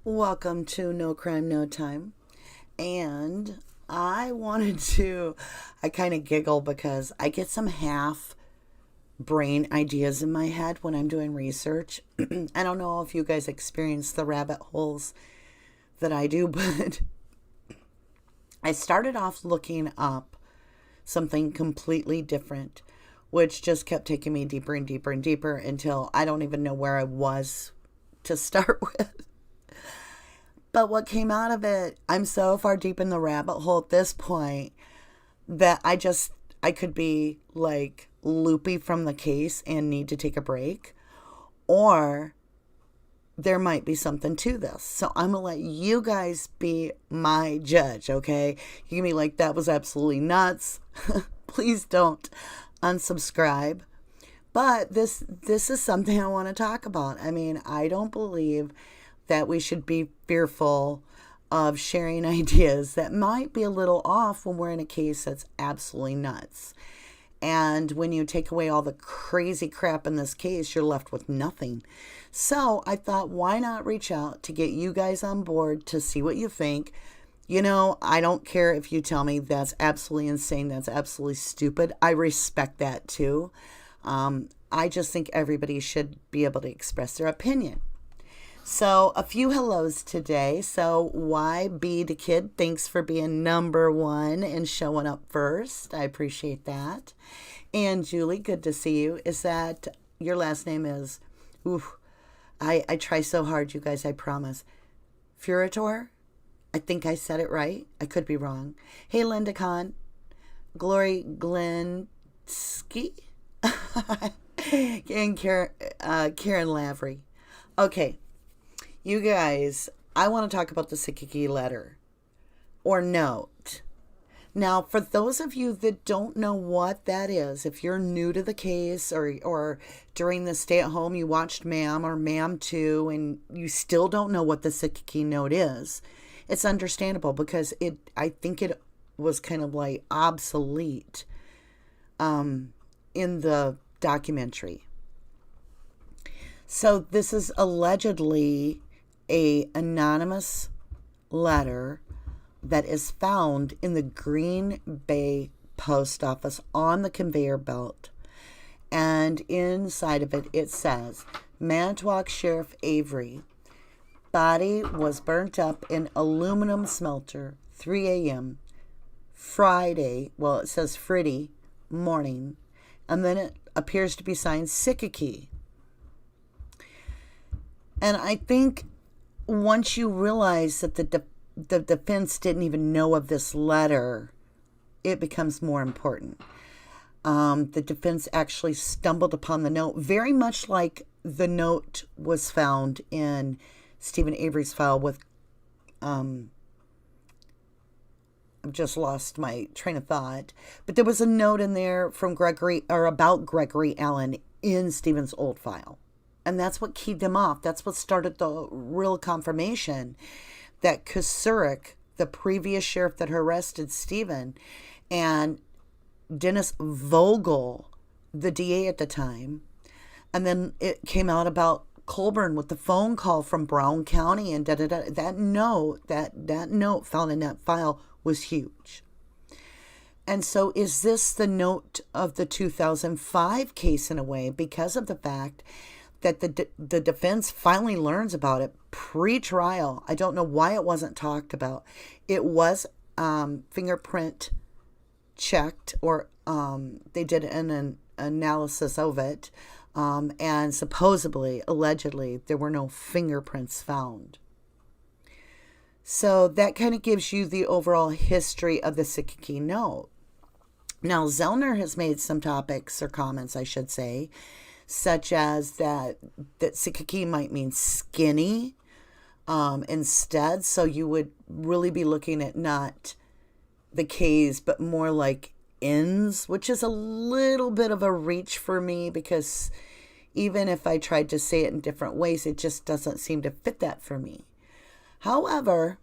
Welcome to No Crime, No Time. And I kind of giggle because I get some half brain ideas in my head when I'm doing research. I don't know if you guys experience the rabbit holes that I do, but I started off looking up something completely different, which just kept taking me deeper and deeper and deeper until I don't even know where I was to start with. But what came out of it, I'm so far deep in the rabbit hole at this point that I could be like loopy from the case and need to take a break. Or there might be something to this. So I'm going to let you guys be my judge, okay? You can be like, that was absolutely nuts. Please don't unsubscribe. But this is something I want to talk about. I mean, I don't believe that we should be fearful of sharing ideas that might be a little off when we're in a case that's absolutely nuts. And when you take away all the crazy crap in this case, you're left with nothing. So I thought, why not reach out to get you guys on board to see what you think. You know, I don't care if you tell me that's absolutely insane, that's absolutely stupid. I respect that too. I just think everybody should be able to express their opinion. So a few hellos today. So YB the Kid, thanks for being number one and showing up first. I appreciate that. And Julie, good to see you. Is that your last name is? I try so hard, you guys, I promise. Furator? I think I said it right. I could be wrong. Hey, Linda Kahn. Glory Glinsky. And Karen Lavery. Okay. You guys, I want to talk about the SIKIKEY letter or note. Now, for those of you that don't know what that is, if you're new to the case or during the stay at home you watched Ma'am or Ma'am 2 and you still don't know what the SIKIKEY note is, it's understandable because I think it was kind of like obsolete in the documentary. So this is allegedly a anonymous letter that is found in the Green Bay post office on the conveyor belt. And inside of it, it says, Manitowoc Sheriff Avery, body was burnt up in aluminum smelter, 3 a.m. Friday, well, it says Friday morning, and then it appears to be signed SIKIKEY. And I think once you realize that the defense didn't even know of this letter, it becomes more important. The defense actually stumbled upon the note, very much like the note was found in Stephen Avery's file with, I've just lost my train of thought, but there was a note in there from Gregory, or about Gregory Allen in Stephen's old file. And that's what keyed them off. That's what started the real confirmation that Kusurik, the previous sheriff that arrested Stephen, and Dennis Vogel, the DA at the time, and then it came out about Colburn with the phone call from Brown County and da-da-da. That note found in that file was huge. And so is this the note of the 2005 case in a way, because of the fact that the defense finally learns about it pre-trial. I don't know why it wasn't talked about. It was fingerprint checked, or they did an analysis of it, and supposedly, allegedly, there were no fingerprints found. So that kind of gives you the overall history of the SIKIKEY note. Now, Zellner has made some topics, or comments, I should say, such as that SIKIKEY might mean skinny instead. So you would really be looking at not the K's, but more like N's, which is a little bit of a reach for me because even if I tried to say it in different ways, it just doesn't seem to fit that for me. However,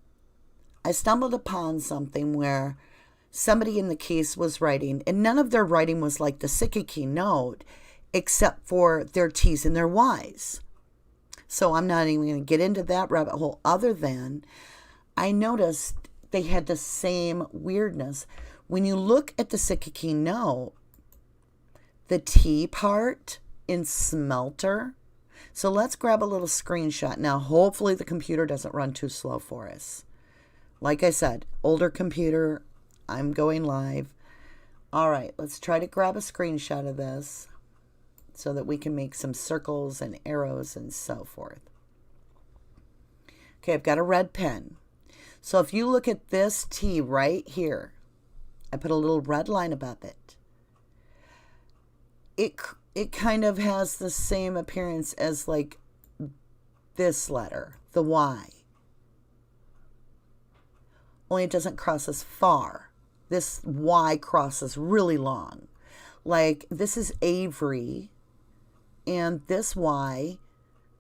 I stumbled upon something where somebody in the case was writing, and none of their writing was like the SIKIKEY note, except for their T's and their Y's. So I'm not even going to get into that rabbit hole, other than I noticed they had the same weirdness. When you look at the SIKIKEY note, the T part in smelter. So let's grab a little screenshot. Now, hopefully the computer doesn't run too slow for us. Like I said, older computer, I'm going live. All right, let's try to grab a screenshot of this so that we can make some circles and arrows and so forth. Okay, I've got a red pen. So if you look at this T right here, I put a little red line above it. It kind of has the same appearance as like this letter, the Y. Only it doesn't cross as far. This Y crosses really long. Like this is Avery, and this Y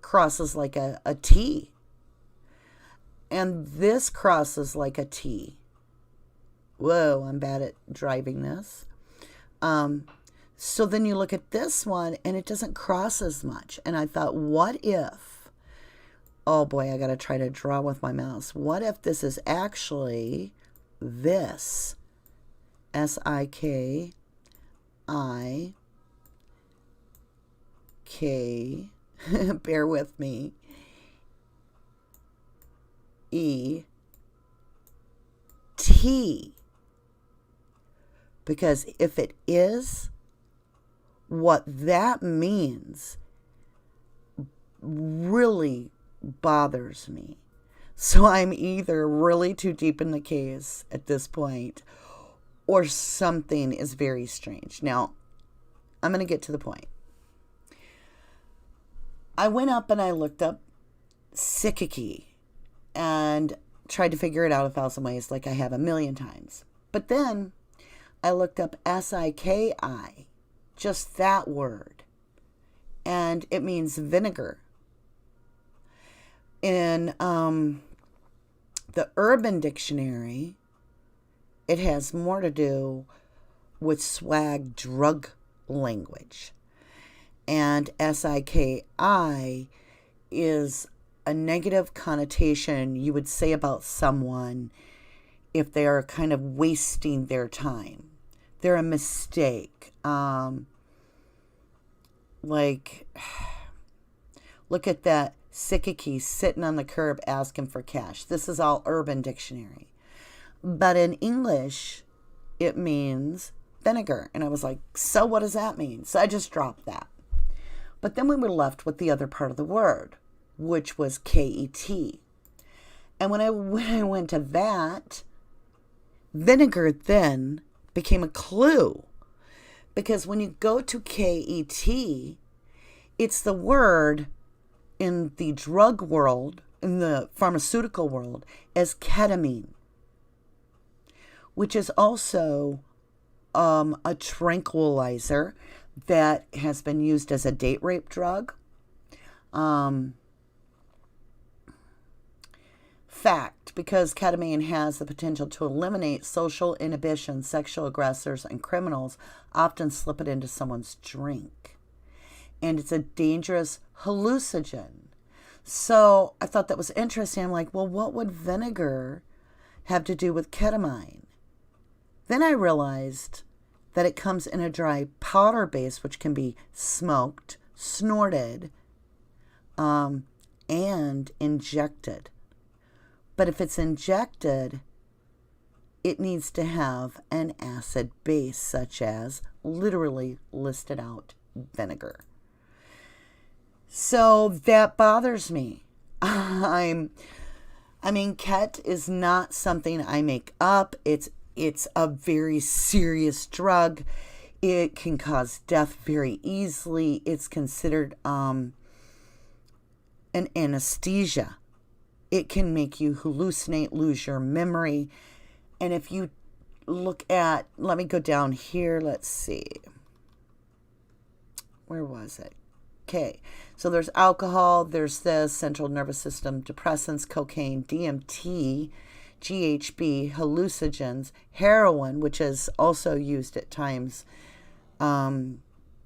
crosses like a T. And this crosses like a T. Whoa, I'm bad at driving this. So then you look at this one and it doesn't cross as much. And I thought, what if, oh boy, I got to try to draw with my mouse. What if this is actually this? SIKIKET. Bear with me. ET. Because if it is, what that means really bothers me. So I'm either really too deep in the case at this point, or something is very strange. Now, I'm going to get to the point. I went up and I looked up SIKIKEY and tried to figure it out 1,000 ways, like I have a million times. But then I looked up SIKI, just that word, and it means vinegar. In the Urban Dictionary, it has more to do with swag drug language. And SIKI is a negative connotation you would say about someone if they are kind of wasting their time. They're a mistake. Like, look at that SIKIKEY sitting on the curb asking for cash. This is all Urban Dictionary. But in English, it means vinegar. And I was like, so what does that mean? So I just dropped that. But then we were left with the other part of the word, which was KET. And when I went to that, vinegar then became a clue. Because when you go to KET, it's the word in the drug world, in the pharmaceutical world, as ketamine, which is also a tranquilizer that has been used as a date rape drug. Fact, because ketamine has the potential to eliminate social inhibition, sexual aggressors and criminals often slip it into someone's drink. And it's a dangerous hallucinogen. So I thought that was interesting. I'm like, well, what would vinegar have to do with ketamine? Then I realized that it comes in a dry powder base, which can be smoked, snorted, and injected. But if it's injected, it needs to have an acid base, such as literally listed out vinegar. So that bothers me. I mean, ket is not something I make up. It's a very serious drug. It can cause death very easily. It's considered an anesthesia. It can make you hallucinate, lose your memory. And if you look at, let me go down here. Let's see. Where was it? Okay. So there's alcohol. There's this central nervous system depressants, cocaine, DMT, GHB, hallucinogens, heroin, which is also used at times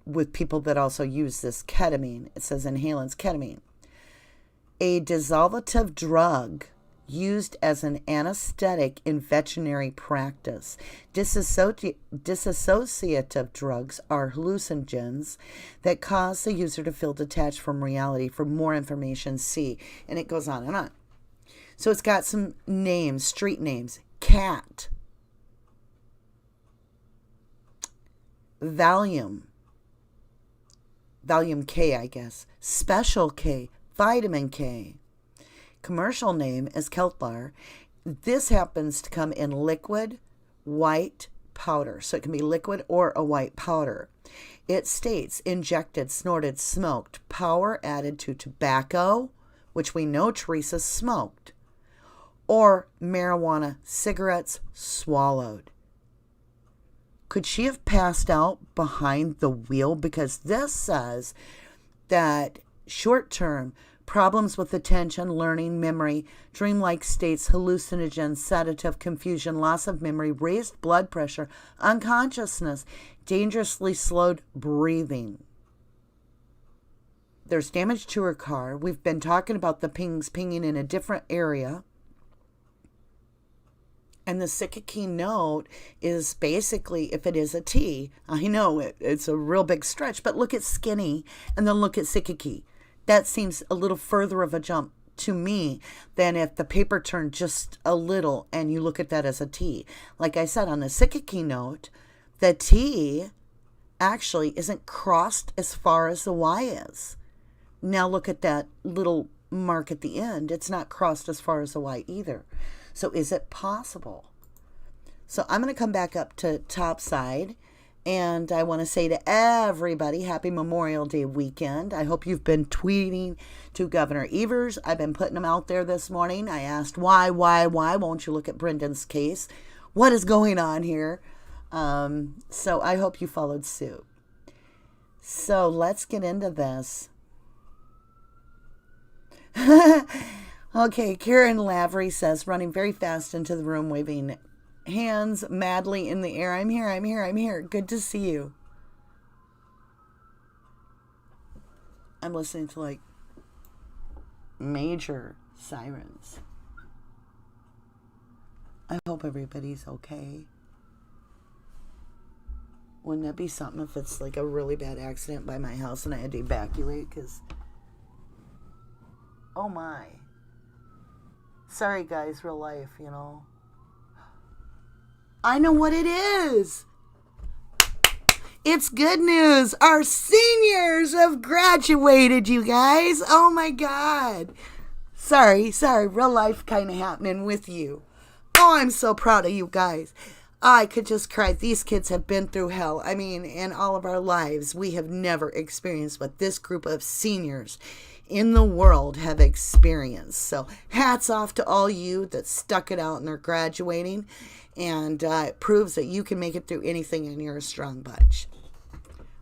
with people that also use this ketamine. It says inhalants ketamine. a dissolvative drug used as an anesthetic in veterinary practice. Dissociative drugs are hallucinogens that cause the user to feel detached from reality. For more information, see. And it goes on and on. So it's got some names, street names. Cat. Valium K, I guess. Special K. Vitamin K. Commercial name is Keltlar. This happens to come in liquid, white powder. So it can be liquid or a white powder. It states injected, snorted, smoked, power added to tobacco, which we know Teresa smoked, or marijuana, cigarettes swallowed. Could she have passed out behind the wheel? Because this says that short-term problems with attention, learning, memory, dreamlike states, hallucinogens, sedative, confusion, loss of memory, raised blood pressure, unconsciousness, dangerously slowed breathing. There's damage to her car. We've been talking about the pinging in a different area. And the SIKIKEY note is basically, if it is a T, I know it's a real big stretch, but look at skinny and then look at SIKIKEY. That seems a little further of a jump to me than if the paper turned just a little and you look at that as a T. Like I said, on the SIKIKEY note, the T actually isn't crossed as far as the Y is. Now look at that little mark at the end. It's not crossed as far as the Y either. So is it possible? So I'm going to come back up to top side. And I want to say to everybody, happy Memorial Day weekend. I hope you've been tweeting to Governor Evers. I've been putting them out there this morning. I asked, why? Won't you look at Brendan's case? What is going on here? So I hope you followed suit. So let's get into this. Okay, Karen Lavery says, running very fast into the room, waving hands madly in the air. I'm here. Good to see you. I'm listening to like major sirens. I hope everybody's okay. Wouldn't that be something if it's like a really bad accident by my house and I had to evacuate? Because, oh my. Sorry guys, real life, you know. I know what it is. It's good news. Our seniors have graduated, you guys. Oh my God. Sorry. Real life kind of happening with you. Oh, I'm so proud of you guys. I could just cry. These kids have been through hell. I mean, in all of our lives, we have never experienced what this group of seniors in the world have experienced. So hats off to all you that stuck it out and are graduating. And it proves that you can make it through anything and you're a strong bunch.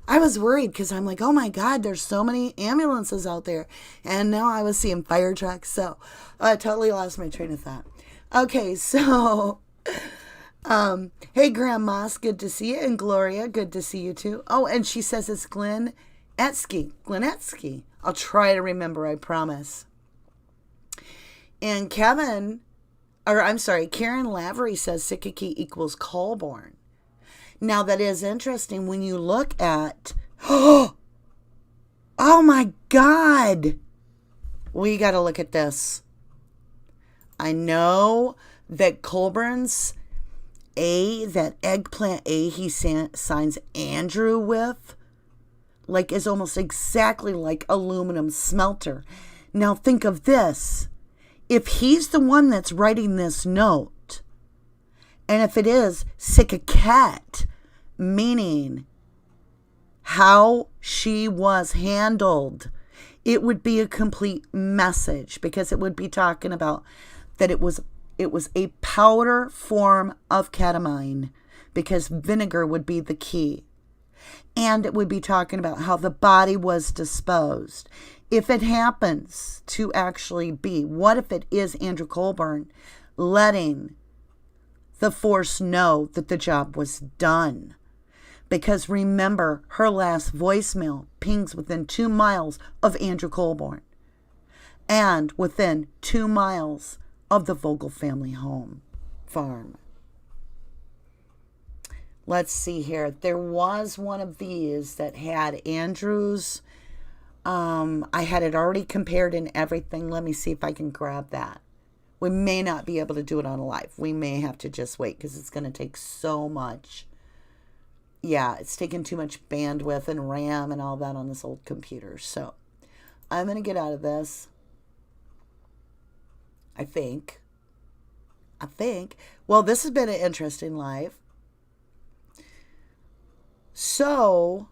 I was worried because I'm like, oh my God, there's so many ambulances out there. And now I was seeing fire trucks. So I totally lost my train of thought. Okay, so, hey, Grandmas, good to see you. And Gloria, good to see you too. Oh, and she says it's Glenetsky. I'll try to remember, I promise. And Karen Lavery says SIKIKEY equals Colborn. Now that is interesting when you look at, oh my God, we got to look at this. I know that Colborn's A, that eggplant A he signs Andrew with, like is almost exactly like aluminum smelter. Now think of this. If he's the one that's writing this note, and if it is SIKIKET, meaning how she was handled, it would be a complete message because it would be talking about that it was a powder form of ketamine because vinegar would be the key. And it would be talking about how the body was disposed. If it happens to actually be, what if it is Andrew Colborn letting the force know that the job was done? Because remember, her last voicemail pings within 2 miles of Andrew Colborn. and within 2 miles of the Vogel family farm. Let's see here. There was one of these that had Andrew's. I had it already compared and everything. Let me see if I can grab that. We may not be able to do it on live. We may have to just wait because it's going to take so much. Yeah, it's taking too much bandwidth and RAM and all that on this old computer. So I'm going to get out of this. I think. Well, this has been an interesting live. So,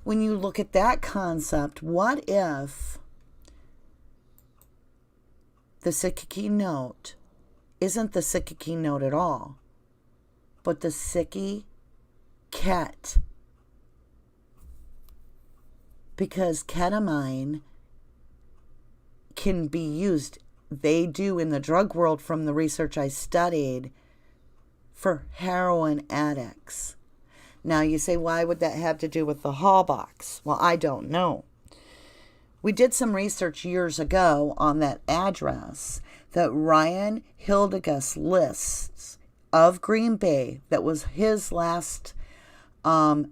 when you look at that concept, what if the SIKIKEY note isn't the SIKIKEY note at all, but the SIKIKET? Because ketamine can be used, they do in the drug world from the research I studied, for heroin addicts. Now you say, why would that have to do with the Hall box? Well, I don't know. We did some research years ago on that address that Ryan Hildegast lists of Green Bay. That was his last, him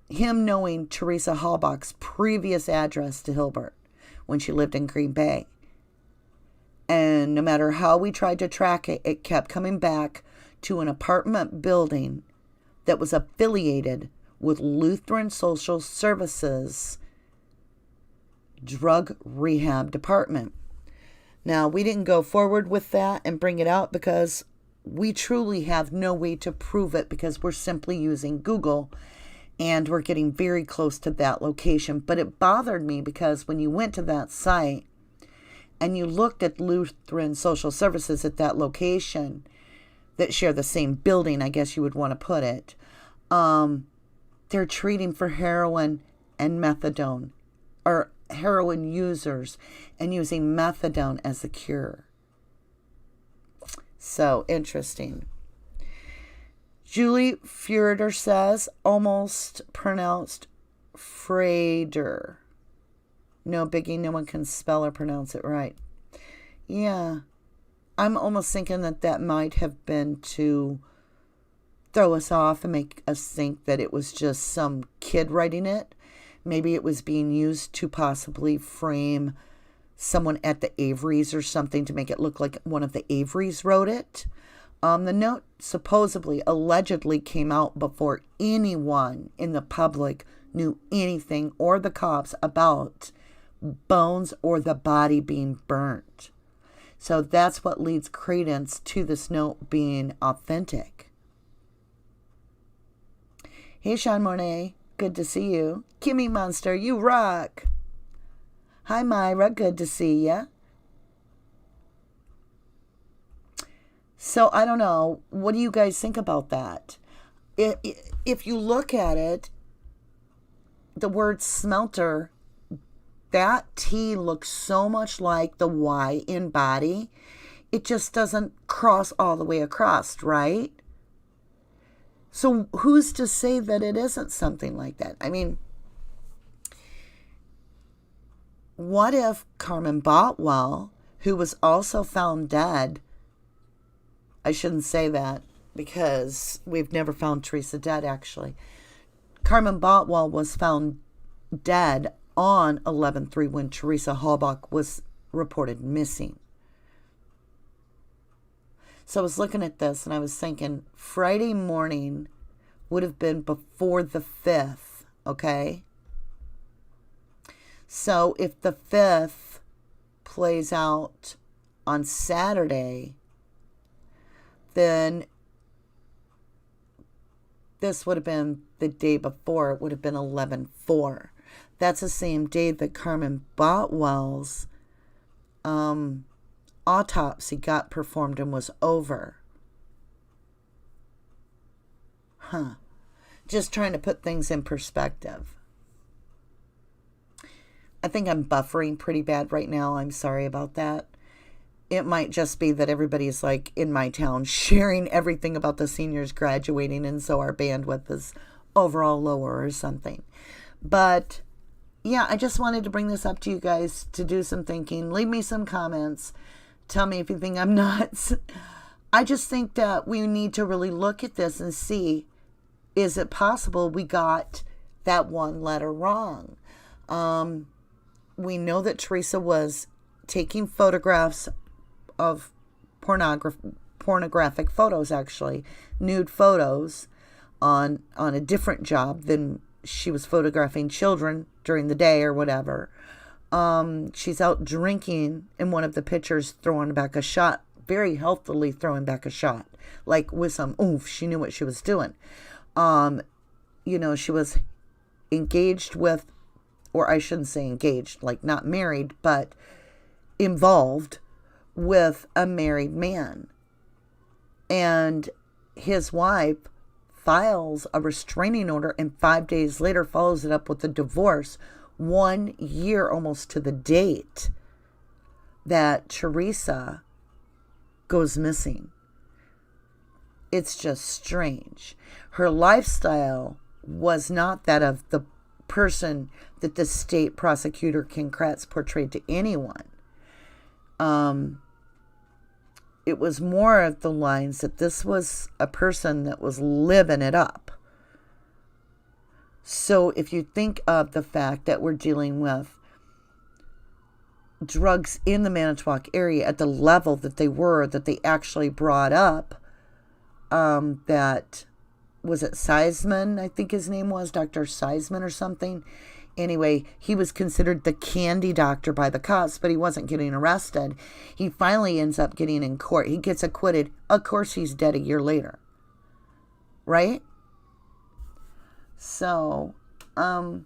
knowing Teresa Hallbach's previous address to Hilbert when she lived in Green Bay. And no matter how we tried to track it, it kept coming back to an apartment building that was affiliated with Lutheran Social Services Drug Rehab Department. Now, we didn't go forward with that and bring it out because we truly have no way to prove it because we're simply using Google and we're getting very close to that location. But it bothered me because when you went to that site and you looked at Lutheran Social Services at that location, that share the same building, I guess you would want to put it, they're treating for heroin and methadone, or heroin users, and using methadone as a cure. So interesting. Julie Fureder says, almost pronounced Frader. No biggie, no one can spell or pronounce it right. Yeah. I'm almost thinking that might have been to throw us off and make us think that it was just some kid writing it. Maybe it was being used to possibly frame someone at the Averys or something to make it look like one of the Averys wrote it. The note supposedly, allegedly came out before anyone in the public knew anything or the cops about bones or the body being burnt. So that's what leads credence to this note being authentic. Hey, Sean Monet. Good to see you. Kimmy Monster, you rock. Hi, Myra. Good to see ya. So, I don't know. What do you guys think about that? If you look at it, the word smelter, that T looks so much like the Y in body. It just doesn't cross all the way across, right? So who's to say that it isn't something like that? I mean, what if Carmen Botwell, who was also found dead, I shouldn't say that because we've never found Teresa dead, actually. Carmen Botwell was found dead on 11/3 when Teresa Halbach was reported missing. So I was looking at this and I was thinking Friday morning would have been before the 5th, okay? So if the 5th plays out on Saturday, then this would have been the day before. It would have been 11/4. That's the same day that Carmen Botwell's autopsy got performed and was over. Just trying to put things in perspective. I think I'm buffering pretty bad right now. I'm sorry about that. It might just be that everybody's like in my town sharing everything about the seniors graduating, and so our bandwidth is overall lower or something. But yeah, I just wanted to bring this up to you guys to do some thinking. Leave me some comments. Tell me if you think I'm nuts. I just think that we need to really look at this and see, is it possible we got that one letter wrong? We know that Teresa was taking photographs of pornographic photos, actually, nude photos, on a different job than she was photographing children during the day or whatever. She's out drinking in one of the pictures, throwing back a shot, very healthily throwing back a shot, like with some oomph. She knew what she was doing. She was engaged with, or I shouldn't say engaged, like not married, but involved with a married man. And his wife files a restraining order and 5 days later follows it up with a divorce, 1 year almost to the date that Teresa goes missing. It's just strange. Her lifestyle was not that of the person that the state prosecutor Ken Kratz portrayed to anyone. It was more of the lines that this was a person that was living it up. So if you think of the fact that we're dealing with drugs in the Manitowoc area at the level that they actually brought up, that, was it Seisman, I think his name was, Dr. Seisman or something. Anyway, he was considered the candy doctor by the cops, but he wasn't getting arrested. He finally ends up getting in court. He gets acquitted. Of course, he's dead a year later. Right? So, you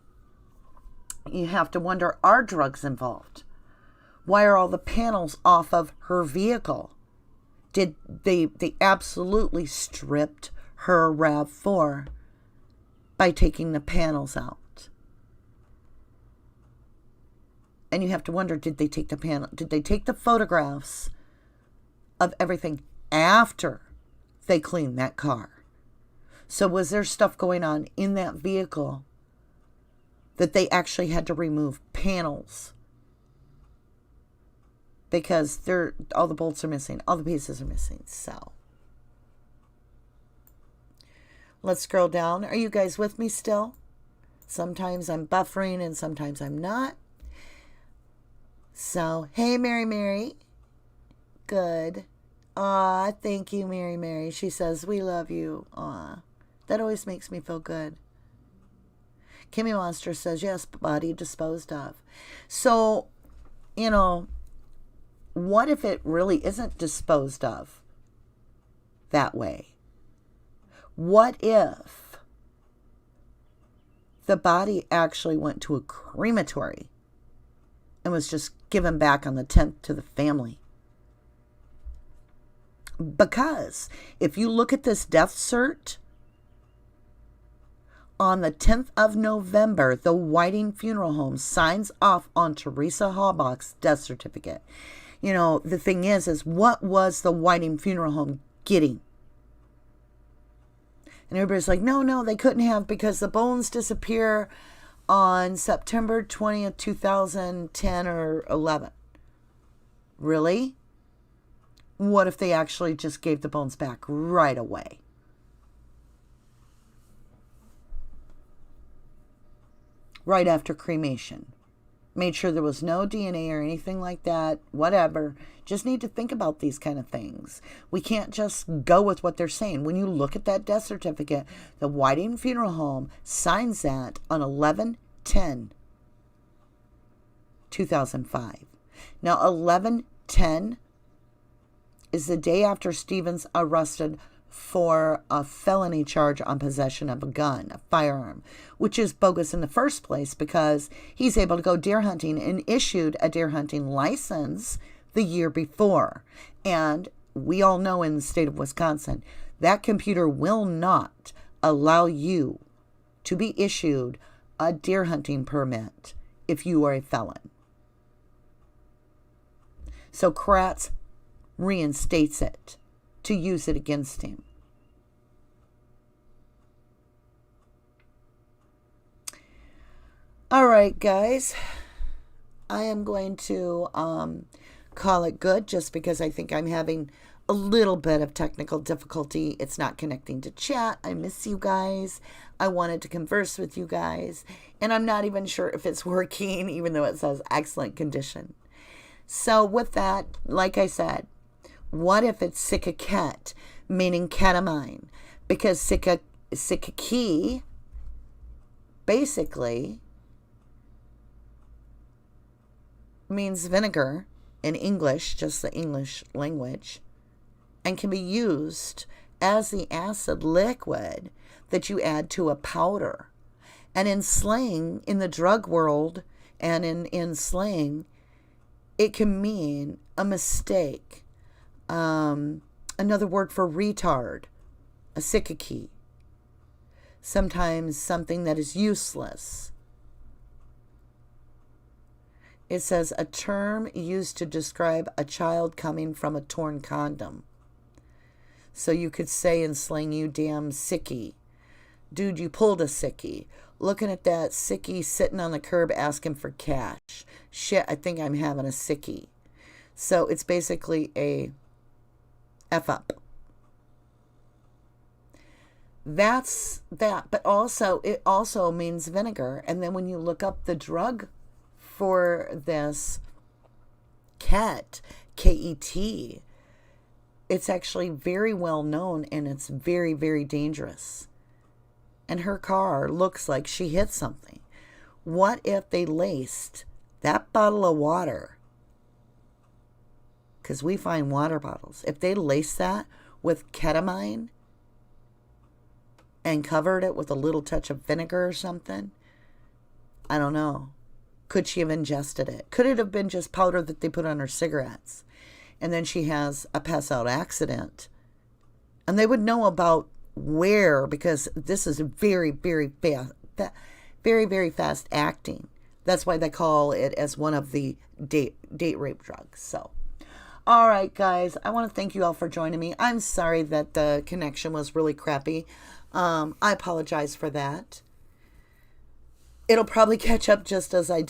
have to wonder, are drugs involved? Why are all the panels off of her vehicle? Did they absolutely stripped her RAV4 by taking the panels out? And you have to wonder, did they take the photographs of everything after they cleaned that car? So was there stuff going on in that vehicle that they actually had to remove panels? Because all the bolts are missing, all the pieces are missing. So let's scroll down. Are you guys with me still? Sometimes I'm buffering and sometimes I'm not. So, hey, Mary. Good. Aw, thank you, Mary. She says, we love you. Aw, that always makes me feel good. Kimmy Monster says, yes, body disposed of. So, what if it really isn't disposed of that way? What if the body actually went to a crematory and was just given back on the 10th to the family? Because if you look at this death cert, on the 10th of November, the Whiting Funeral Home signs off on Teresa Halbach's death certificate. The thing is what was the Whiting Funeral Home getting? And everybody's like, no, they couldn't have, because the bones disappear on September 20th, 2010 or 11. Really? What if they actually just gave the bones back right away? Right after cremation. Made sure there was no DNA or anything like that, whatever. Just need to think about these kind of things. We can't just go with what they're saying. When you look at that death certificate, the Whiting Funeral Home signs that on 11/10/2005. Now, 11/10 is the day after Stevens arrested for a felony charge on possession of a gun, a firearm, which is bogus in the first place because he's able to go deer hunting and issued a deer hunting license the year before. And we all know in the state of Wisconsin, that computer will not allow you to be issued a deer hunting permit if you are a felon. So Kratz reinstates it to use it against him. All right, guys. I am going to call it good just because I think I'm having a little bit of technical difficulty. It's not connecting to chat. I miss you guys. I wanted to converse with you guys. And I'm not even sure if it's working, even though it says excellent condition. So, with that, like I said, what if it's SIKIKET, meaning ketamine? Because SIKIKEY basically means vinegar in English, just the English language, and can be used as the acid liquid that you add to a powder. And in slang, in the drug world and in slang, it can mean a mistake. Another word for retard, a SIKIKEY. Sometimes something that is useless. It says a term used to describe a child coming from a torn condom. So you could say in slang, you damn sickie. Dude, you pulled a sickie. Looking at that sickie sitting on the curb asking for cash. Shit, I think I'm having a sickie. So it's basically a F up. That's that. But also, it also means vinegar. And then when you look up the drug for this ket, K-E-T, it's actually very well known and it's very, very dangerous. And her car looks like she hit something. What if they laced that bottle of water? Because we find water bottles. If they laced that with ketamine and covered it with a little touch of vinegar or something, I don't know. Could she have ingested it? Could it have been just powder that they put on her cigarettes? And then she has a pass out accident. And they would know about where, because this is very, very fast, very, very fast acting. That's why they call it as one of the date rape drugs. So, all right, guys, I want to thank you all for joining me. I'm sorry that the connection was really crappy. I apologize for that. It'll probably catch up just as I